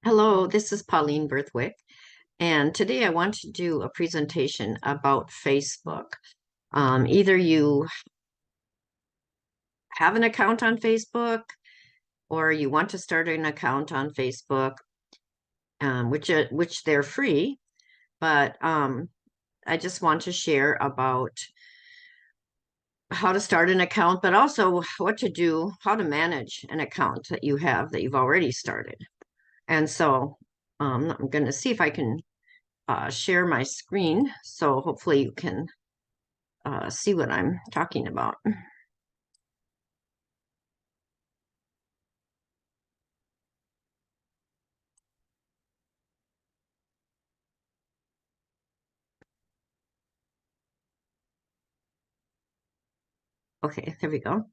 Hello, this is Pauline Berthwick, and today I want to do a presentation about Facebook. Either you have an account on Facebook or you want to start an account on Facebook, which they're free, but I just want to share about how to start an account, but also what to do, how to manage an account that you've already started. And so I'm going to see if I can share my screen. So hopefully you can see what I'm talking about. Okay, there we go.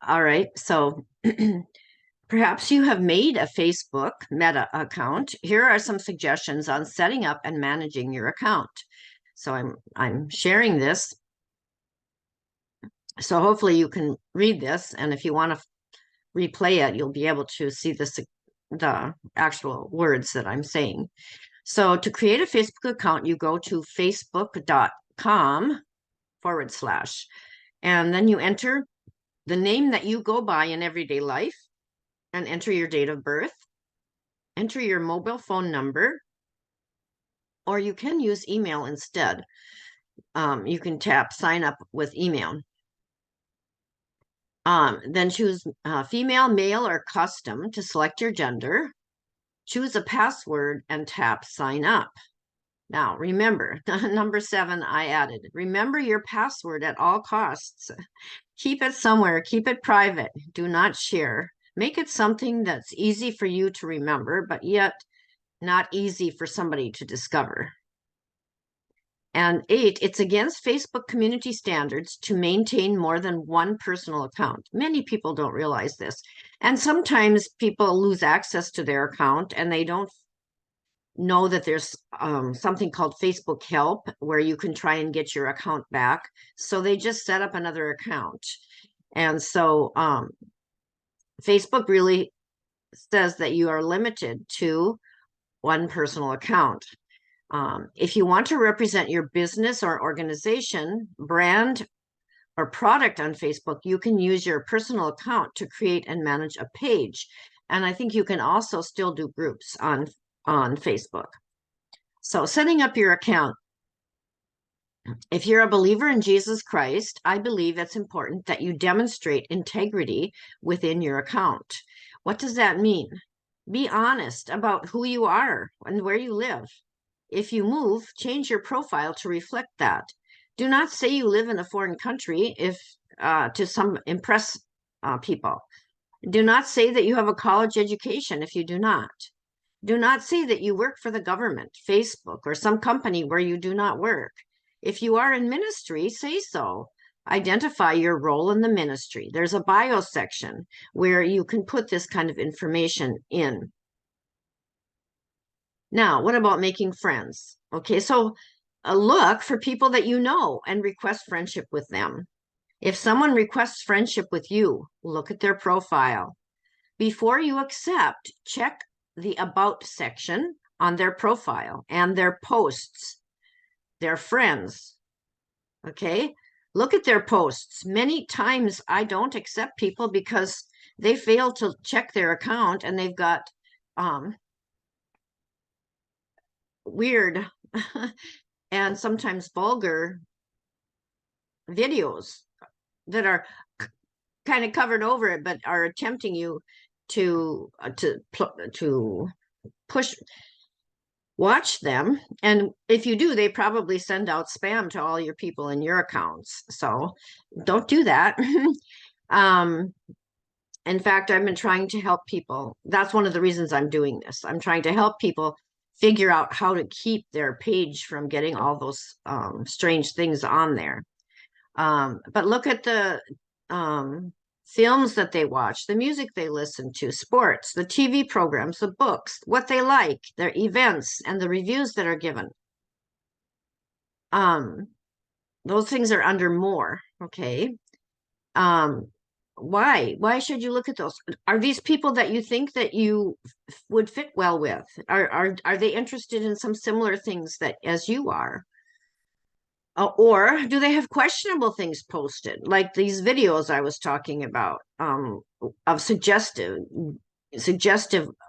All right, so perhaps you have made a Facebook Meta account. Here are some suggestions on setting up and managing your account. So I'm sharing this. So hopefully you can read this, and if you want to replay it, you'll be able to see the actual words that I'm saying. So to create a Facebook account, you go to facebook.com/, and then you enter the name that you go by in everyday life and enter your date of birth, enter your mobile phone number, or you can use email instead. You can tap sign up with email. Then choose female, male, or custom to select your gender. Choose a password and tap sign up. Now, remember, number 7 I added. Remember your password at all costs. Keep it somewhere. Keep it private. Do not share. Make it something that's easy for you to remember, but yet not easy for somebody to discover. And 8, it's against Facebook community standards to maintain more than one personal account. Many people don't realize this. And sometimes people lose access to their account and they don't know that there's something called Facebook Help where you can try and get your account back. So they just set up another account. And so Facebook really says that you are limited to one personal account. If you want to represent your business or organization, brand, or product on Facebook, you can use your personal account to create and manage a page. And I think you can also still do groups on Facebook. So setting up your account. If you're a believer in Jesus Christ, I believe it's important that you demonstrate integrity within your account. What does that mean? Be honest about who you are and where you live. If you move, change your profile to reflect that. Do not say you live in a foreign country to impress people. Do not say that you have a college education if you do not. Do not say that you work for the government, Facebook, or some company where you do not work. If you are in ministry, say so. Identify your role in the ministry. There's a bio section where you can put this kind of information in. Now, what about making friends? Okay, so look for people that you know and request friendship with them. If someone requests friendship with you, look at their profile. Before you accept, check the About section on their profile and their posts, their friends. Okay, look at their posts. Many times I don't accept people because they fail to check their account and they've got weird and sometimes vulgar videos that are kind of covered over it, but are attempting you to watch them. And if you do, they probably send out spam to all your people in your accounts. So don't do that. In fact, I've been trying to help people. That's one of the reasons I'm doing this. I'm trying to help people figure out how to keep their page from getting all those strange things on there. But look at the films that they watch, the music they listen to, sports, the TV programs, the books, what they like, their events, and the reviews that are given. Those things are under more, okay? Why should you look at those? Are these people that you think that you would fit well with? Are they interested in some similar things that as you are? Or do they have questionable things posted, like these videos I was talking about, of suggestive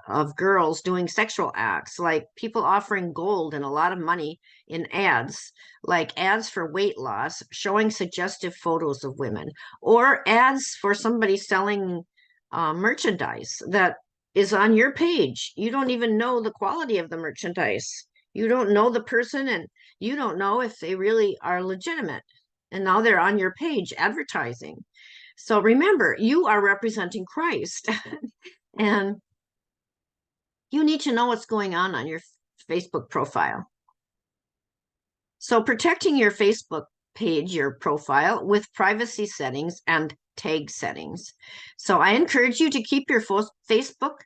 of girls doing sexual acts, like people offering gold and a lot of money in ads, like ads for weight loss, showing suggestive photos of women, or ads for somebody selling merchandise that is on your page. You don't even know the quality of the merchandise. You don't know the person, and you don't know if they really are legitimate. And now they're on your page advertising. So remember, you are representing Christ. And you need to know what's going on your Facebook profile. So protecting your Facebook page, your profile, with privacy settings and tag settings. So I encourage you to keep your Facebook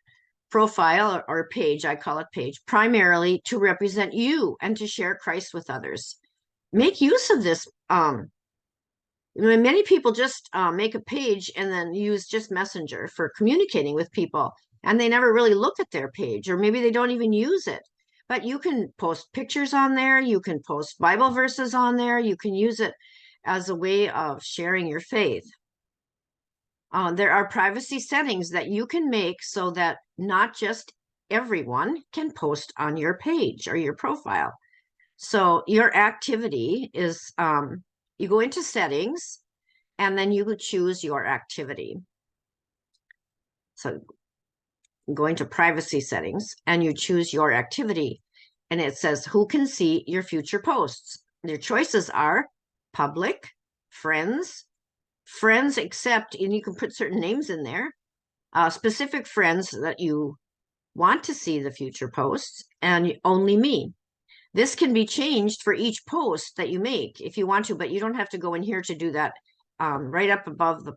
profile or page, I call it page, primarily to represent you and to share Christ with others. Make use of this. Many people just make a page and then use just Messenger for communicating with people, and they never really look at their page, or maybe they don't even use it. But you can post pictures on there, you can post Bible verses on there, you can use it as a way of sharing your faith. There are privacy settings that you can make so that not just everyone can post on your page or your profile. So your activity is, you go into settings, and then you would choose your activity. So going to privacy settings, and you choose your activity, and it says who can see your future posts. Your choices are public, friends except, and you can put certain names in there, specific friends that you want to see the future posts, and only me. This can be changed for each post that you make if you want to, but you don't have to go in here to do that. Right up above the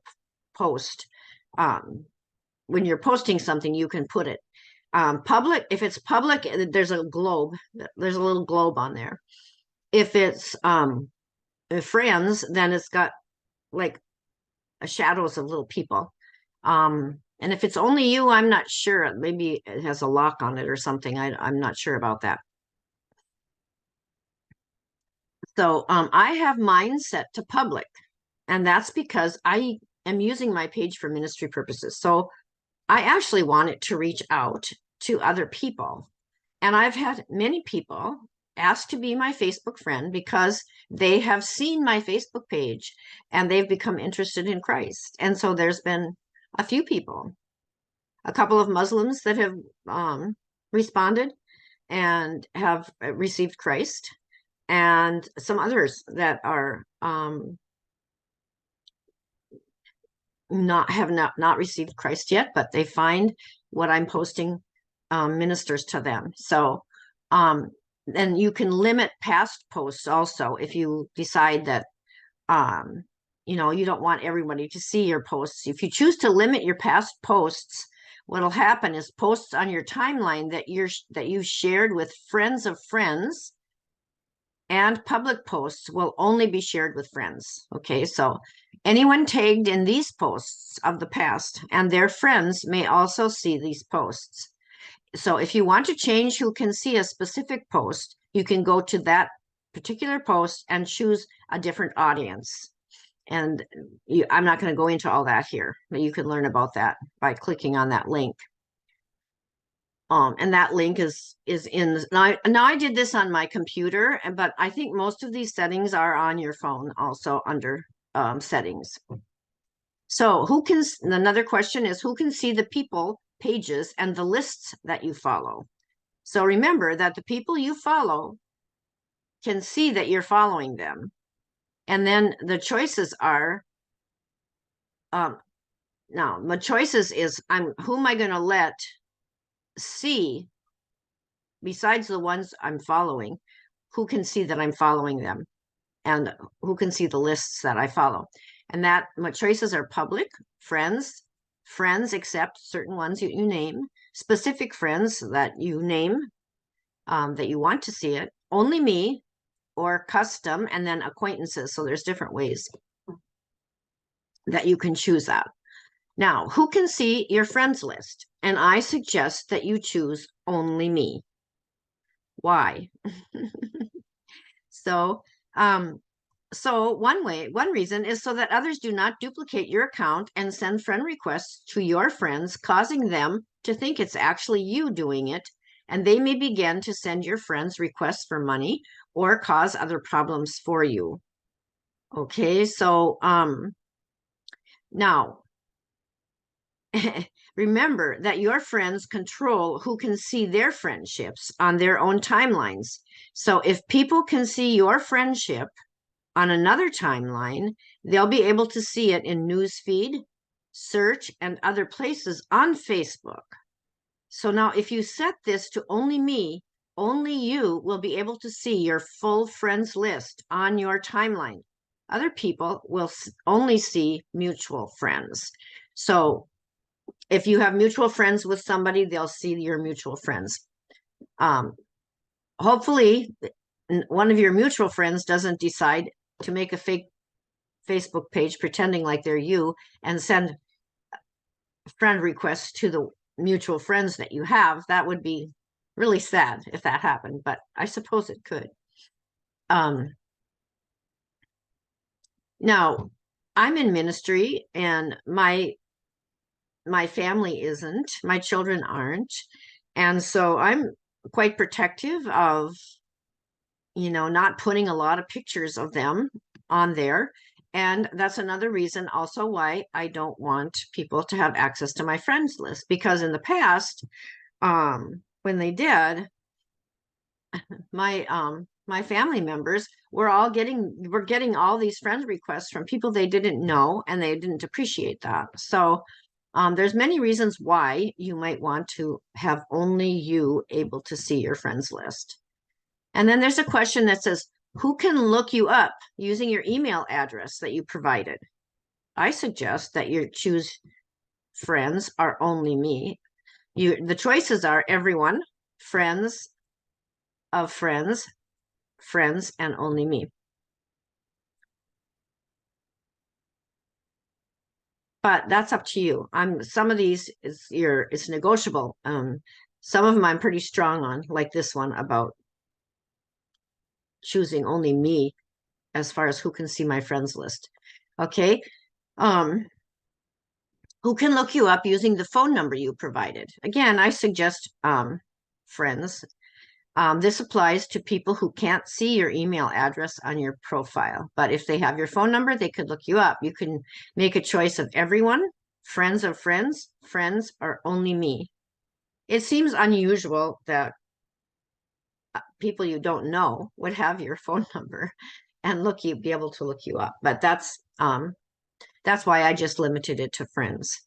post, when you're posting something, you can put it. Public, if it's public, there's a globe. There's a little globe on there. If it's friends, then it's got like shadows of little people. And if it's only you, I'm not sure. Maybe it has a lock on it or something. I'm not sure about that. So I have mine set to public, and that's because I am using my page for ministry purposes. So I actually want it to reach out to other people. And I've had many people ask to be my Facebook friend because they have seen my Facebook page and they've become interested in Christ. And so there's been a few people, a couple of Muslims that have responded and have received Christ, and some others that are not received Christ yet, but they find what I'm posting ministers to them. So then you can limit past posts also if you decide that you don't want everybody to see your posts. If you choose to limit your past posts, what'll happen is posts on your timeline that you shared with friends of friends and public posts will only be shared with friends. Okay, so anyone tagged in these posts of the past and their friends may also see these posts. So if you want to change who can see a specific post, you can go to that particular post and choose a different audience. And I'm not going to go into all that here, but you can learn about that by clicking on that link. And that link is in now I did this on my computer, but I think most of these settings are on your phone also under settings. So another question is who can see the people pages and the lists that you follow? So remember that the people you follow can see that you're following them. And then the choices are, now the choices is who am I going to let see besides the ones I'm following, who can see that I'm following them and who can see the lists that I follow. And that my choices are public, friends except certain ones you name, specific friends that you name, that you want to see it, only me, or custom, and then acquaintances. So there's different ways that you can choose that. Now, who can see your friends list? And I suggest that you choose only me. Why? So, one reason is so that others do not duplicate your account and send friend requests to your friends, causing them to think it's actually you doing it. And they may begin to send your friends requests for money or cause other problems for you. Okay, so now remember that your friends control who can see their friendships on their own timelines. So if people can see your friendship on another timeline, they'll be able to see it in newsfeed, search, and other places on Facebook. So now if you set this to only me, only you will be able to see your full friends list on your timeline. Other people will only see mutual friends. So if you have mutual friends with somebody, they'll see your mutual friends. Hopefully, one of your mutual friends doesn't decide to make a fake Facebook page pretending like they're you and send friend requests to the mutual friends that you have. That would be really sad if that happened, but I suppose it could. Now, I'm in ministry and my family isn't, my children aren't. And so I'm quite protective of, not putting a lot of pictures of them on there. And that's another reason also why I don't want people to have access to my friends list, because in the past, when they did, my family members were getting all these friend requests from people they didn't know, and they didn't appreciate that. So there's many reasons why you might want to have only you able to see your friends list. And then there's a question that says, who can look you up using your email address that you provided? I suggest that you choose friends or only me. The choices are everyone, friends of friends, friends, and only me. But that's up to you. Some of these it's negotiable. Some of them I'm pretty strong on, like this one about choosing only me as far as who can see my friends list. Okay. Who can look you up using the phone number you provided? Again, I suggest friends. This applies to people who can't see your email address on your profile, but if they have your phone number, they could look you up. You can make a choice of everyone, friends of friends, friends, or only me. It seems unusual that people you don't know would have your phone number and be able to look you up, but that's why I just limited it to friends.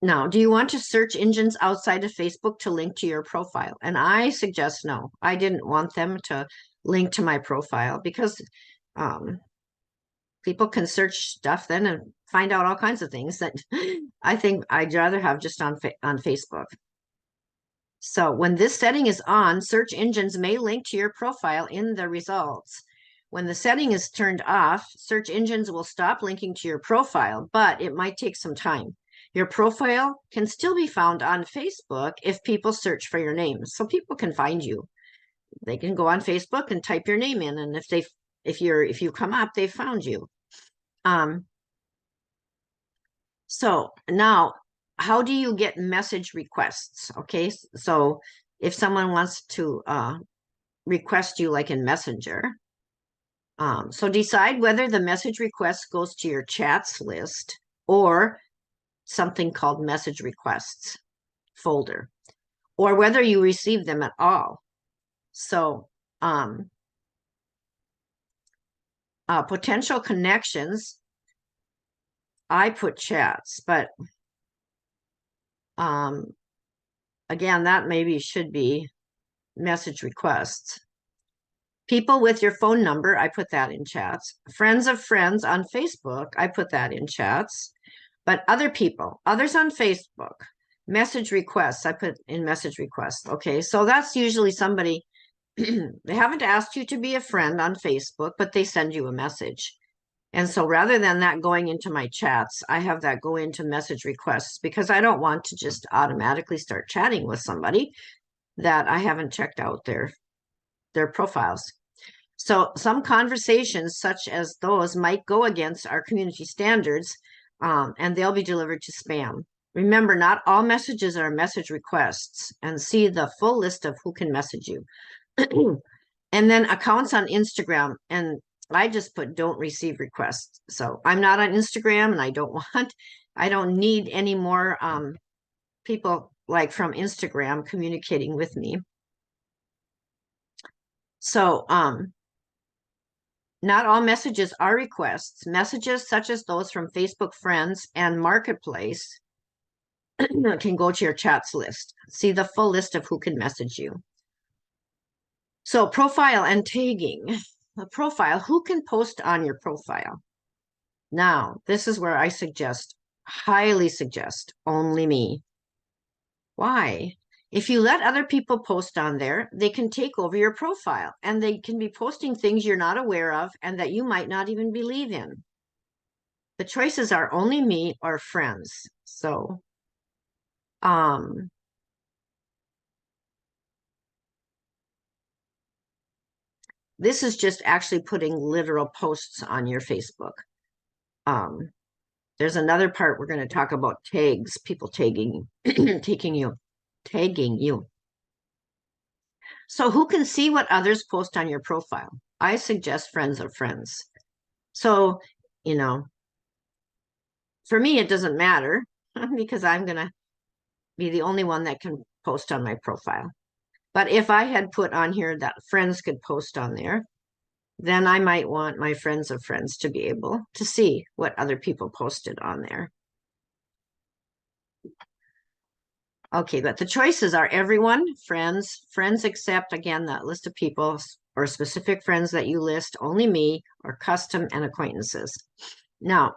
Now, do you want to search engines outside of Facebook to link to your profile? And I suggest no. I didn't want them to link to my profile because people can search stuff then and find out all kinds of things that I think I'd rather have just on Facebook. So when this setting is on, search engines may link to your profile in the results. When the setting is turned off, search engines will stop linking to your profile, but it might take some time. Your profile can still be found on Facebook if people search for your name. So people can find you. They can go on Facebook and type your name in, and if you come up, they found you. So now, how do you get message requests? Okay, so if someone wants to request you like in Messenger, so decide whether the message request goes to your chats list or something called message requests folder, or whether you receive them at all. So potential connections, I put chats, but again, that maybe should be message requests. People with your phone number, I put that in chats. Friends of friends on Facebook, I put that in chats. But other people, others on Facebook, message requests, I put in message requests. Okay, so that's usually somebody, they haven't asked you to be a friend on Facebook, but they send you a message. And so rather than that going into my chats, I have that go into message requests because I don't want to just automatically start chatting with somebody that I haven't checked out their profiles. So some conversations such as those might go against our community standards, and they'll be delivered to spam. Remember, not all messages are message requests, and see the full list of who can message you. And then accounts on Instagram, and I just put don't receive requests. So I'm not on Instagram, and I don't need any more people like from Instagram communicating with me. So not all messages are requests. Messages such as those from Facebook Friends and Marketplace can go to your chats list. See the full list of who can message you. So profile and tagging. A profile, who can post on your profile? Now, this is where I highly suggest, only me. Why? If you let other people post on there, they can take over your profile and they can be posting things you're not aware of and that you might not even believe in. The choices are only me or friends. So, this is just actually putting literal posts on your Facebook. There's another part we're going to talk about tags, people tagging you. So who can see what others post on your profile? I suggest friends of friends. So, for me, it doesn't matter because I'm going to be the only one that can post on my profile. But if I had put on here that friends could post on there, then I might want my friends of friends to be able to see what other people posted on there. Okay, but the choices are everyone, friends except, again, that list of people or specific friends that you list, only me, or custom and acquaintances. Now,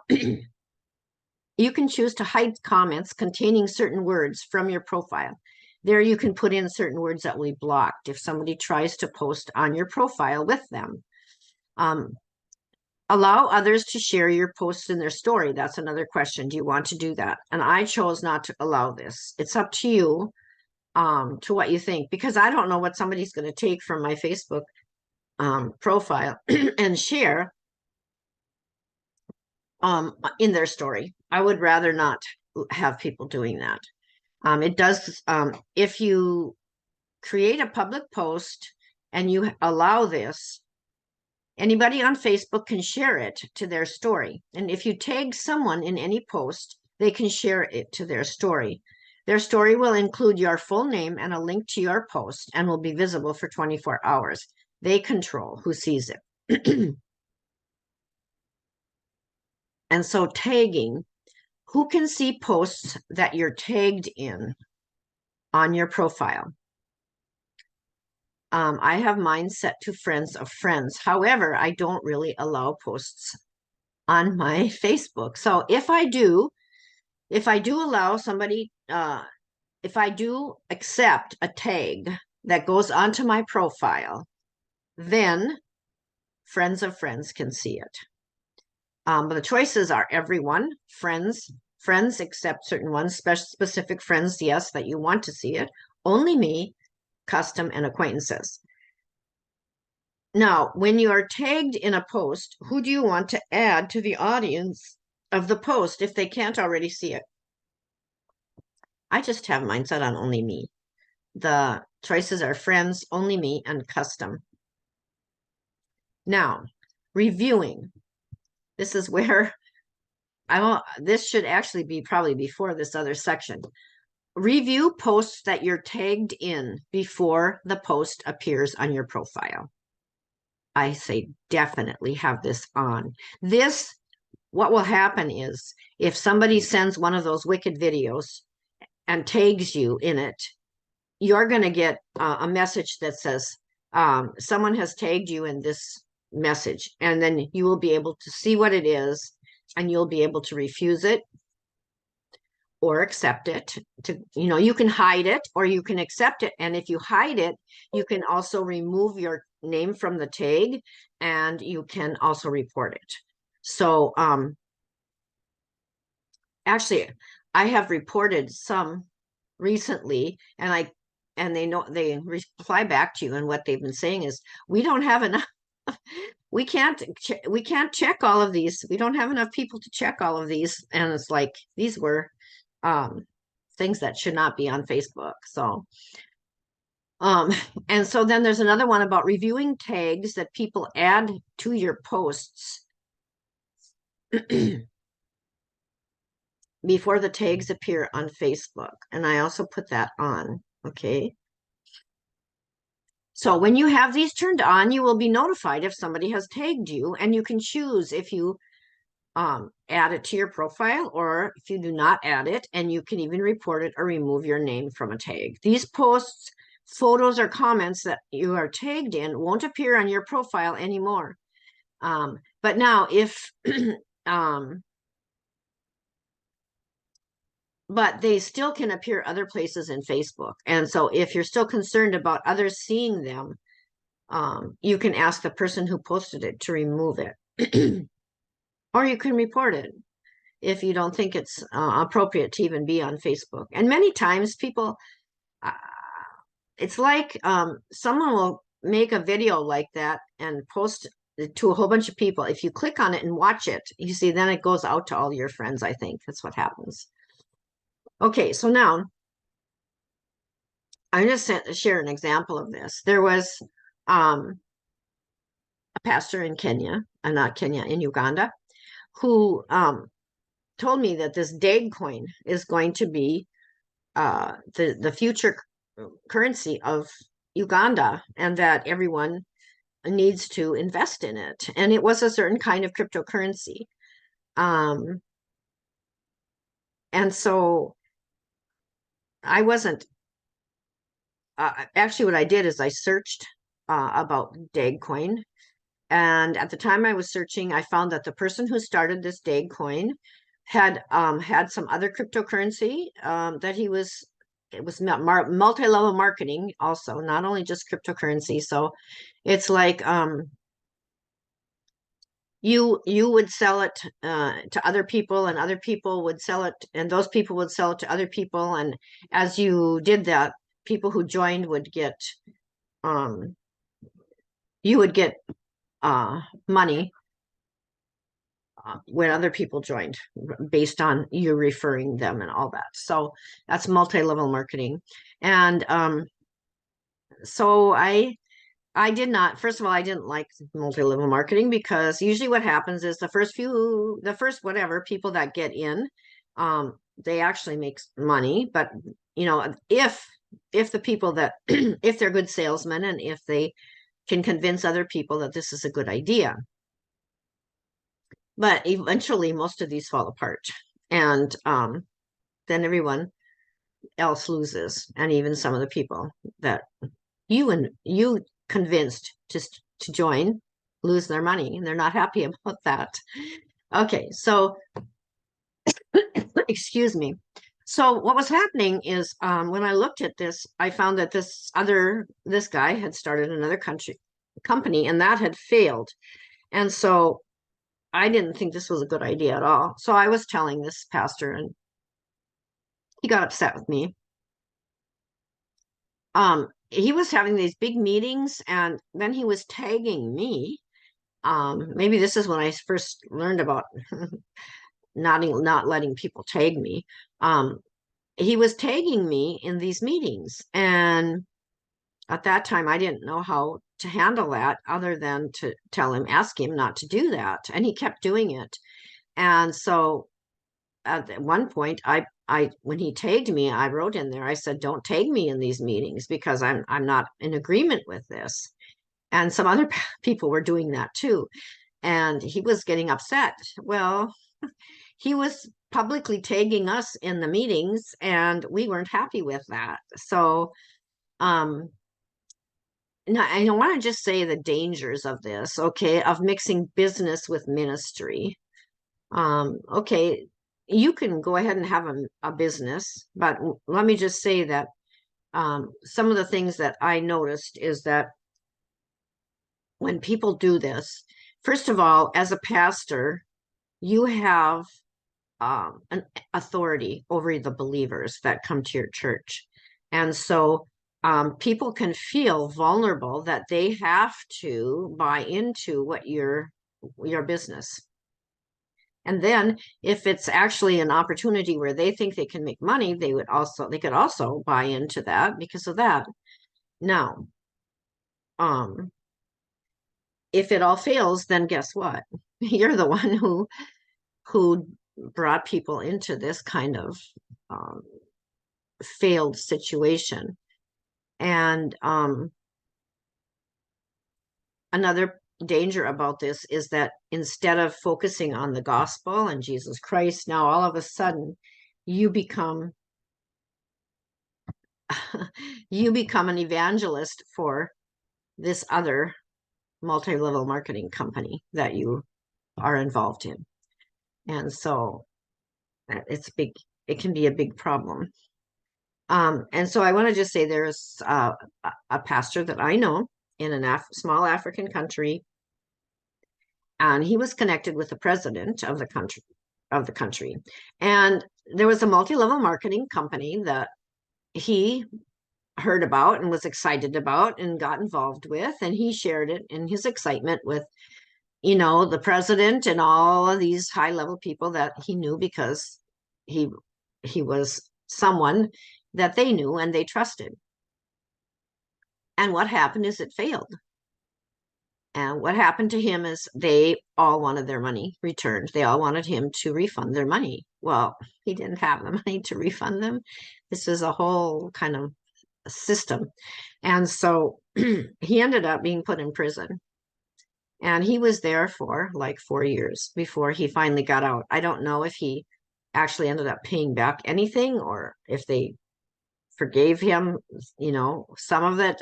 you can choose to hide comments containing certain words from your profile. There you can put in certain words that will be blocked if somebody tries to post on your profile with them. Allow others to share your posts in their story. That's another question. Do you want to do that? And I chose not to allow this. It's up to you to what you think, because I don't know what somebody's going to take from my Facebook profile and share in their story. I would rather not have people doing that. It does, if you create a public post and you allow this, anybody on Facebook can share it to their story. And if you tag someone in any post, they can share it to their story. Their story will include your full name and a link to your post and will be visible for 24 hours. They control who sees it. And so tagging, who can see posts that you're tagged in on your profile? I have mine set to friends of friends. However, I don't really allow posts on my Facebook. So if I do allow somebody, if I do accept a tag that goes onto my profile, then friends of friends can see it. But the choices are everyone, friends except certain ones, specific friends, yes, that you want to see it, only me, custom, and acquaintances. Now, when you are tagged in a post, who do you want to add to the audience of the post if they can't already see it? I just have mine set on only me. The choices are friends, only me, and custom. Now, reviewing. This is where this should actually be probably before this other section. Review posts that you're tagged in before the post appears on your profile. I say definitely have this on. What will happen is if somebody sends one of those wicked videos and tags you in it, you're going to get a message that says, someone has tagged you in this message, and then you will be able to see what it is, and you'll be able to refuse it or accept it. You can hide it or you can accept it. And if you hide it, you can also remove your name from the tag, and you can also report it. So actually, I have reported some recently, and they reply back to you, and what they've been saying is, we don't have enough. We can't check all of these. We don't have enough people to check all of these. And it's like, these were things that should not be on Facebook. So and so then there's another one about reviewing tags that people add to your posts before the tags appear on Facebook. And I also put that on. Okay. So when you have these turned on, you will be notified if somebody has tagged you, and you can choose if you add it to your profile or if you do not add it, and you can even report it or remove your name from a tag. These posts, photos, or comments that you are tagged in won't appear on your profile anymore. But now if but they still can appear other places in Facebook. And so if you're still concerned about others seeing them, you can ask the person who posted it to remove it. Or you can report it if you don't think it's appropriate to even be on Facebook. And many times people, it's like someone will make a video like that and post it to a whole bunch of people. If you click on it and watch it, you see, then it goes out to all your friends, I think. That's what happens. Okay, so now I'm just to share an example of this. There was a pastor in Kenya, not Kenya, in Uganda, who told me that this Deg coin is going to be the future currency of Uganda, and that everyone needs to invest in it. And it was a certain kind of cryptocurrency. And so I wasn't actually, what I did is I searched about Deg coin. And at the time I was searching, I found that the person who started this Deg coin had had some other cryptocurrency that it was multi-level marketing also, not only just cryptocurrency. So it's like you would sell it to other people, and other people would sell it, and those people would sell it to other people. And as you did that, people who joined would get you would get money when other people joined based on you referring them and all that. So that's multi-level marketing. And so I did not, first of all, I didn't like multi-level marketing, because usually what happens is the first whatever people that get in, they actually make money. But if the people that if they're good salesmen, and if they can convince other people that this is a good idea. But eventually most of these fall apart, and then everyone else loses, and even some of the people that you convinced to join lose their money, and they're not happy about that. Okay, so excuse me. So what was happening is when I looked at this, I found that this guy had started another company, and that had failed. And so I didn't think this was a good idea at all. So I was telling this pastor, and he got upset with me. He was having these big meetings, and then he was tagging me. Maybe this is when I first learned about not letting people tag me. He was tagging me in these meetings, and at that time I didn't know how to handle that other than to ask him not to do that, and he kept doing it. And so at one point, when he tagged me, I wrote in there, I said, don't tag me in these meetings, because I'm not in agreement with this. And some other people were doing that too. And he was getting upset. Well, he was publicly tagging us in the meetings, and we weren't happy with that. So now I want to just say the dangers of this, okay, of mixing business with ministry. Okay, you can go ahead and have a business, but let me just say that some of the things that I noticed is that when people do this, first of all, as a pastor, you have an authority over the believers that come to your church. And so people can feel vulnerable that they have to buy into what your business. And then if it's actually an opportunity where they think they can make money, they could also buy into that because of that. Now, if it all fails, then guess what? You're the one who brought people into this kind of um, failed situation. And another danger about this is that instead of focusing on the gospel and Jesus Christ, now all of a sudden you become an evangelist for this other multi-level marketing company that you are involved in. And so it can be a big problem. And so I want to just say there's a pastor that I know in a small African country, and he was connected with the president of the country. And there was a multi-level marketing company that he heard about and was excited about and got involved with, and he shared it in his excitement with the president and all of these high level people that he knew because he was someone that they knew and they trusted. And what happened is it failed. And what happened to him is they all wanted their money returned. They all wanted him to refund their money. Well, he didn't have the money to refund them. This is a whole kind of system. And so he ended up being put in prison. And he was there for like 4 years before he finally got out. I don't know if he actually ended up paying back anything or if they forgave him, some of it.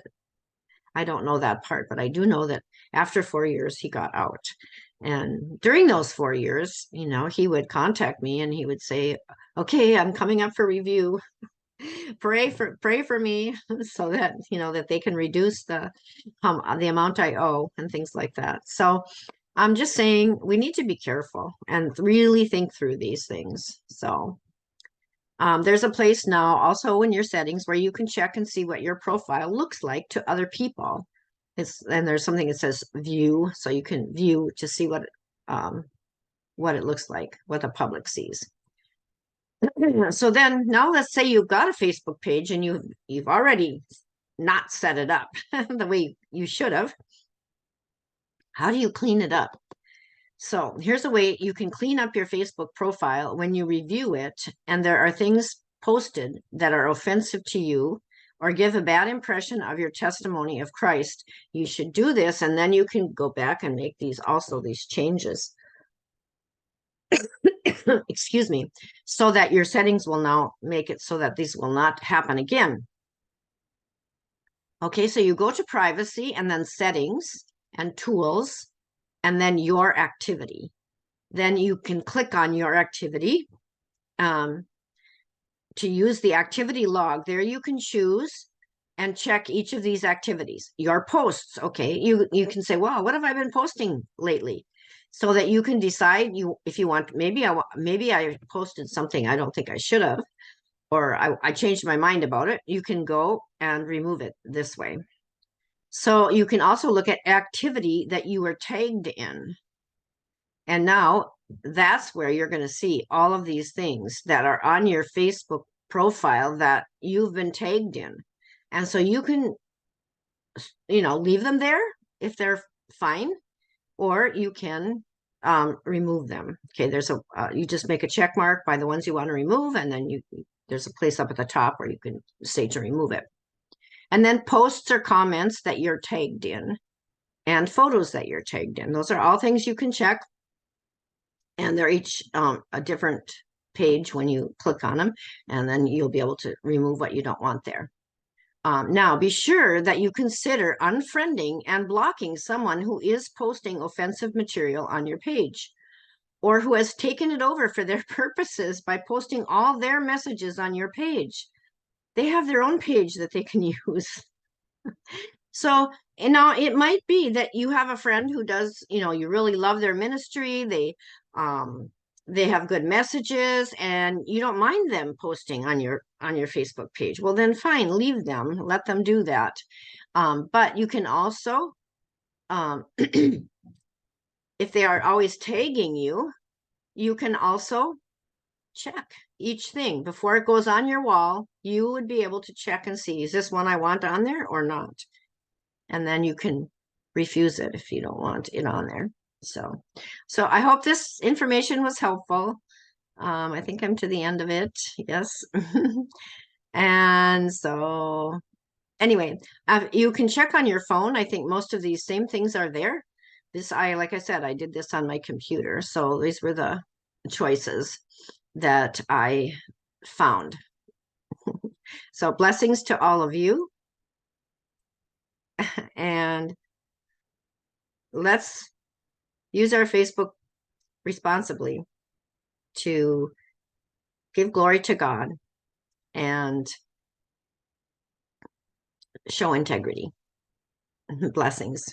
I don't know that part, but I do know that after 4 years, he got out. And during those 4 years, he would contact me and he would say, okay, I'm coming up for review. Pray for me so that, that they can reduce the amount I owe and things like that. So I'm just saying we need to be careful and really think through these things. So there's a place now also in your settings where you can check and see what your profile looks like to other people. And there's something that says view, so you can view to see what it looks like, what the public sees. So then now let's say you've got a Facebook page and you've already not set it up the way you should have. How do you clean it up? So here's a way you can clean up your Facebook profile when you review it and there are things posted that are offensive to you or give a bad impression of your testimony of Christ. You should do this and then you can go back and make these changes. Excuse me, so that your settings will now make it so that these will not happen again. Okay, so you go to privacy and then settings and tools and then your activity. Then you can click on your activity to use the activity log. There you can choose and check each of these activities. Your posts, okay, you can say, wow, what have I been posting lately? So that you can decide if you want, maybe I posted something I don't think I should have, or I changed my mind about it. You can go and remove it this way. So you can also look at activity that you were tagged in. And now that's where you're going to see all of these things that are on your Facebook profile that you've been tagged in. And so you can, leave them there if they're fine, or you can remove them. Okay, you just make a check mark by the ones you want to remove, and then there's a place up at the top where you can say to remove it. And then posts or comments that you're tagged in and photos that you're tagged in. Those are all things you can check. And they're each a different page when you click on them, and then you'll be able to remove what you don't want there. Now, be sure that you consider unfriending and blocking someone who is posting offensive material on your page or who has taken it over for their purposes by posting all their messages on your page. They have their own page that they can use. So, it might be that you have a friend who does, you really love their ministry. They have good messages and you don't mind them posting on your Facebook page. Well, then fine, leave them, let them do that. But you can also, if they are always tagging you, you can also check each thing before it goes on your wall. You would be able to check and see, is this one I want on there or not? And then you can refuse it if you don't want it on there. So I hope this information was helpful. I think I'm to the end of it. Yes. And so anyway, you can check on your phone. I think most of these same things are there. Like I said, I did this on my computer. So these were the choices that I found. So blessings to all of you. And let's use our Facebook responsibly to give glory to God and show integrity. Blessings.